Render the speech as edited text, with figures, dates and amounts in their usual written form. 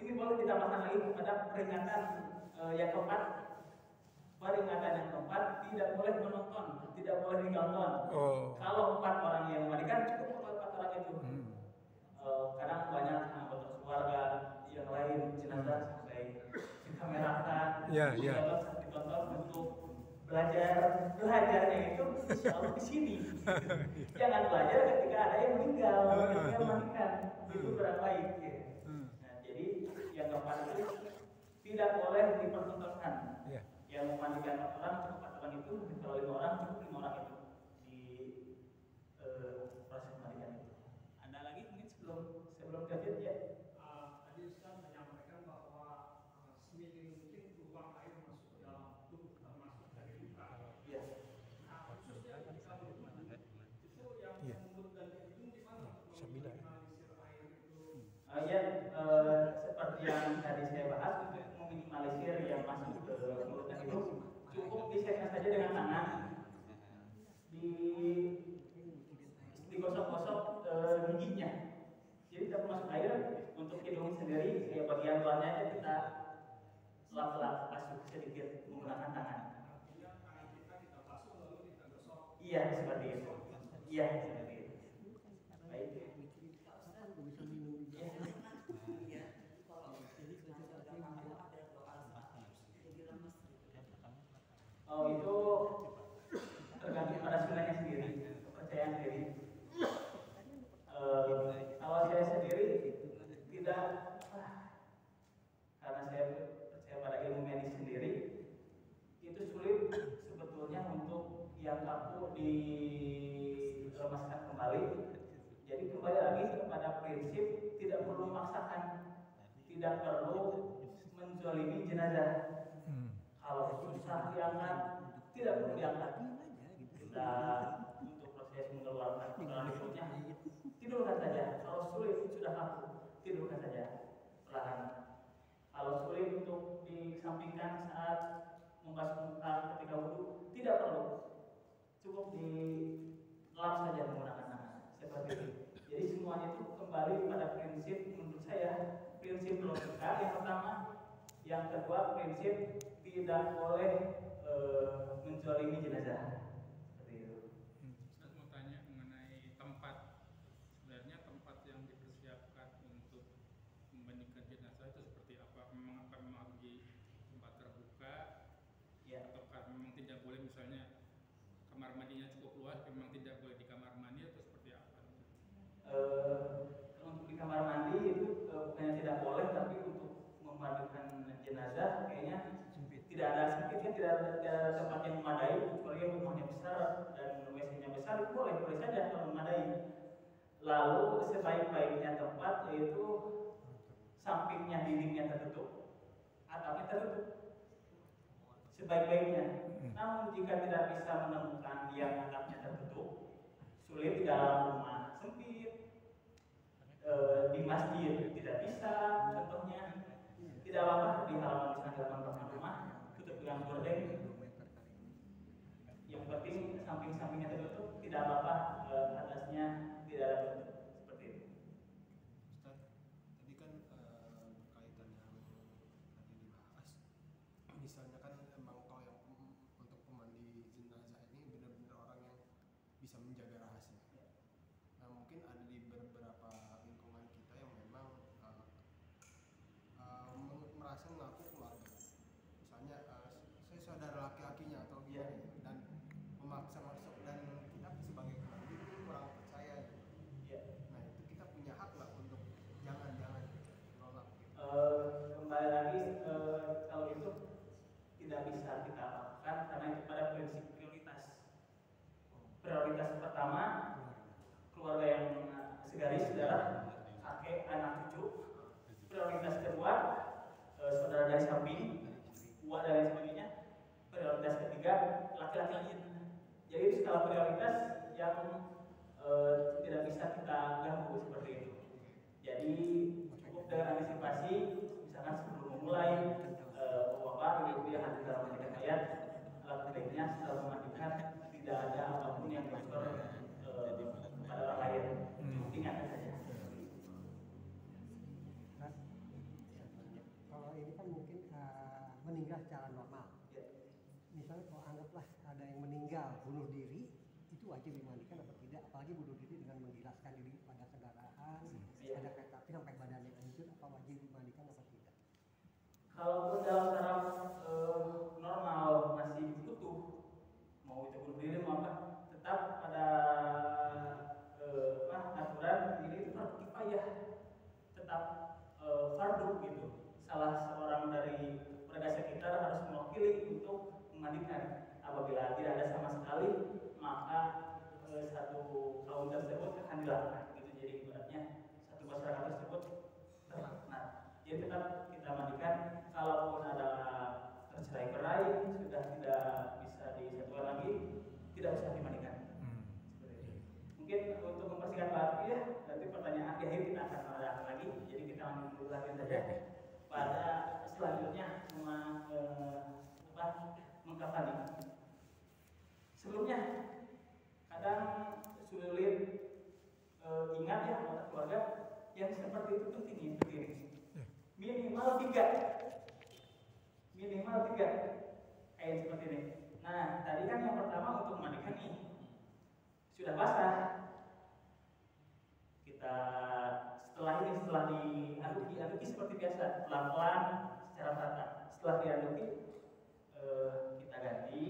ini boleh ditambahkan lagi kepada peringatan yang keempat. Peringatan yang keempat, tidak boleh menonton, tidak boleh ditonton. Kalau 4 orang yang memandikan, cukup 4 orang itu. Kadang banyak anggota keluarga yang lain jenazah sampai dikamerakan, ditonton untuk belajarnya itu insya di sini. Jangan belajar ketika ada yang meninggal, yang memandikan, itu kurang baik. Ya. Nah, jadi yang keempat itu tidak boleh dipertontonkan. Yang memandikan 4 orang cukup 4 orang itu, kalau 5 orang cukup 5 orang itu di proses pemandikan itu. Ada lagi mungkin sebelum lanjut ya. Tadi Ustaz menyampaikan bahwa seminim mungkin peluang air masuk ke dalam tubuh termasuk dari luka. Iya. Nah, khususnya ketika berwudu itu yang mulut dan hidung gimana untuk meminimalisir air itu? Seperti yang tadi saya bahas, untuk meminimalisir yang masuk ke mulut dan hidung, cukup disekat saja dengan tangan, digosok-gosok giginya. Jadi tidak masuk air. Untuk hidung sendiri, ya bagian luarnya kita lap-lap basuh sedikit menggunakan tangan. Artinya tangan kita basuh lalu kita gosok. Iya seperti itu. Iya seperti itu. Baik. Oh itu tergantung pada sunnahnya sendiri, kepercayaan sendiri. Kalau saya sendiri tidak, karena saya percaya pada ilmu medis sendiri, itu sulit sebetulnya untuk yang kaku dilemaskan kembali. Jadi kembali lagi kepada prinsip tidak perlu memaksakan, tidak perlu menzalimi jenazah. Kalau susah diangkat, tidak perlu diangkat. Kita untuk proses mengeluarkan kotoran hidungnya, tidurkan saja. Kalau sulit sudah kaku, tidurkan saja perlahan. Kalau sulit untuk disampingkan saat membasuh muka ketika wudhu, tidak perlu, cukup dilap saja menggunakan tangan seperti itu. Jadi semuanya itu kembali pada prinsip, menurut saya prinsip logika yang pertama, yang kedua prinsip tidak boleh menzalimi jenazah. Ustaz mau tanya mengenai tempat. Sebenarnya tempat yang dipersiapkan untuk memandikan jenazah itu seperti apa? Memang harus di tempat terbuka, ataukah memang tidak boleh, misalnya kamar mandinya cukup luas, memang tidak boleh di kamar mandi, atau seperti apa? Untuk di kamar mandi itu bukannya tidak boleh, tapi untuk memandikan jenazah kayaknya tidak ada sempitnya, tidak ada tempat yang memadai, kecuali rumahnya besar dan WC-nya besar, itu boleh saja kalau memadai. Lalu sebaik-baiknya tempat yaitu sampingnya dindingnya tertutup, atapnya tertutup, sebaik-baiknya. Namun jika tidak bisa menemukan yang atapnya tertutup, sulit di dalam rumah sempit, di masjid tidak bisa, contohnya tidak apa-apa di halaman belakang rumah tutup dengan gorden. Yang penting samping-sampingnya tertutup, tidak apa-apa, atasnya tidak ada tutup, seperti itu. Ustaz, tadi kan berkaitan yang tadi dibahas, misalnya kan emang kalau yang untuk pemandi jenazah ini benar-benar orang yang bisa menjaga rahasia. Nah mungkin ada di beberapa lingkungan kita yang memang merasa mengaku keluarga. Misalnya saya saudara laki-lakinya atau gimana, dan memaksa masuk, dan kita sebagai keluarga itu kurang percaya. Nah itu kita punya hak lah untuk jangan nolak. Kembali lagi kalau itu tidak bisa kita lakukan karena itu pada prinsip prioritas. Prioritas pertama keluarga yang segaris, saudara, kakek, anak, cucu. Prioritas kedua saudara dari samping, buah dan lain sebagainya. Prioritas ketiga laki-laki lain. Jadi skala prioritas yang tidak bisa kita ganggu seperti itu. Jadi cukup dengan antisipasi, misalkan sebelum memulai bapak ibu yang hadir dalam memandikan mayat, baiknya setelah memandikan tidak ada apapun yang bocor kepada orang lain. Cukup ingat saja. ini kan mungkin meninggal secara normal. Ya. Misalnya kalau anggaplah ada yang meninggal bunuh diri, itu wajib dimandikan atau tidak? Apalagi bunuh diri dengan menggilaskan diri pada kendaraan, pada kereta api sampai badannya hancur, apa wajib dimandikan atau tidak? Kalaupun dalam taraf normal masih utuh, mau itu bunuh diri mau apa, tetap pada aturan ini itu fardu kifayah, tetap fardu gitu. Salah seorang dari warga sekitar harus mewakili untuk memandikan. Apabila tidak ada sama sekali, maka satu kaum tersebut akan dilakukan. Gitu. Jadi ibaratnya satu masyarakat tersebut terlaknat. Jadi tetap kita mandikan. Kalaupun ada tercerai-berai, sudah tidak bisa disatukan lagi, tidak usah dimandikan. Mungkin untuk membersihkan batu ya, nanti pertanyaan di akhir kita akan mengadakan lagi. Jadi kita lanjutkan saja. Pada selanjutnya mengkafani. Sebelumnya kadang sulit ingat ya anggota keluarga yang seperti itu penting berdiri. Minimal 3 kain seperti ini. Nah tadi kan yang pertama untuk memandikan nih sudah basah. Kita setelah diaduk seperti biasa, pelan-pelan secara merata. Setelah diaduk kita ganti